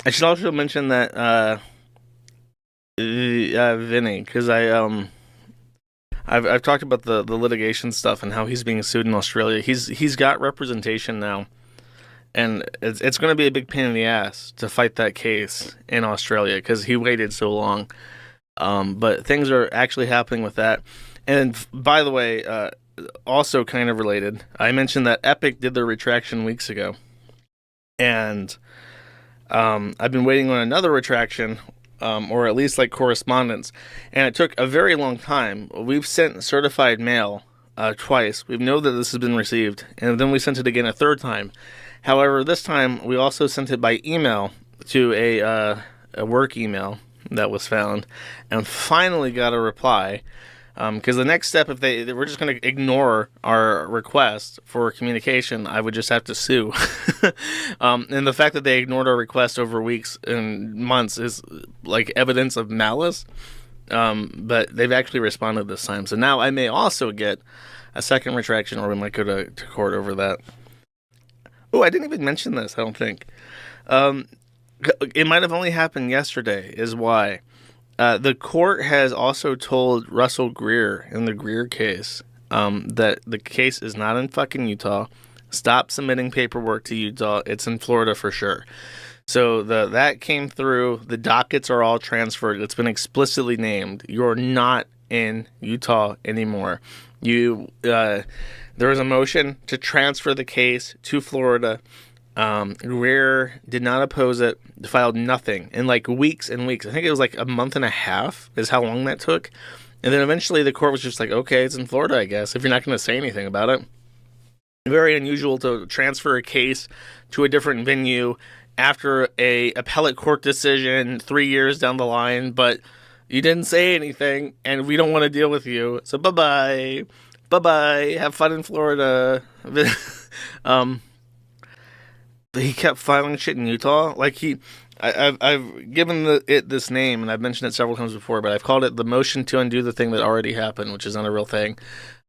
I should also mention that Vinny, because I've talked about the litigation stuff and how he's being sued in Australia. He's got representation now, and it's going to be a big pain in the ass to fight that case in Australia because he waited so long. But things are actually happening with that. And by the way, also kind of related, I mentioned that Epic did their retraction weeks ago, and I've been waiting on another retraction, or at least like correspondence, and it took a very long time. We've sent certified mail twice. We know that this has been received, and then we sent it again a third time. However, this time we also sent it by email to a work email that was found, and finally got a reply. Because the next step, if they were just going to ignore our request for communication, I would just have to sue. And the fact that they ignored our request over weeks and months is like evidence of malice. But they've actually responded this time. So now I may also get a second retraction, or we might go to court over that. Oh, I didn't even mention this, I don't think. Um, it might have only happened yesterday, is why. The court has also told Russell Greer in the Greer case that the case is not in fucking Utah. Stop submitting paperwork to Utah. It's in Florida for sure. So that came through. The dockets are all transferred. It's been explicitly named. You're not in Utah anymore. There was a motion to transfer the case to Florida. Greer did not oppose it, filed nothing in like weeks and weeks. I think it was like a month and a half is how long that took. And then eventually the court was just like, okay, it's in Florida, I guess, if you're not going to say anything about it. Very unusual to transfer a case to a different venue after a appellate court decision 3 years down the line, but you didn't say anything and we don't want to deal with you. So bye-bye. Bye-bye. Have fun in Florida. um, he kept filing shit in Utah. I've given it this name, and I've mentioned it several times before, but I've called it the motion to undo the thing that already happened, which is not a real thing.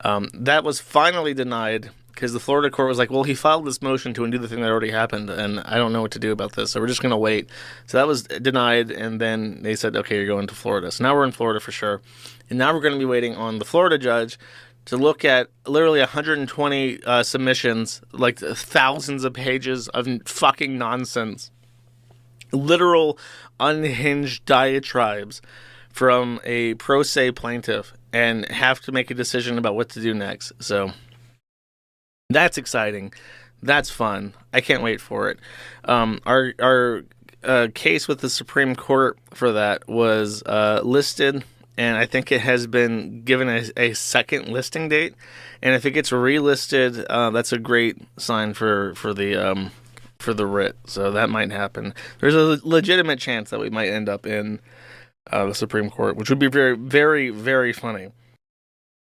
That was finally denied because the Florida court was like, well, he filed this motion to undo the thing that already happened, and I don't know what to do about this, so we're just going to wait. So that was denied, and then they said, okay, you're going to Florida. So now we're in Florida for sure. And now we're going to be waiting on the Florida judge to look at literally 120 submissions, like thousands of pages of fucking nonsense, literal unhinged diatribes from a pro se plaintiff, and have to make a decision about what to do next. So that's exciting. That's fun. I can't wait for it. Our case with the Supreme Court for that was listed, and I think it has been given a second listing date. And if it gets relisted, that's a great sign for the writ. So that might happen. There's a legitimate chance that we might end up in the Supreme Court, which would be very, very, very funny.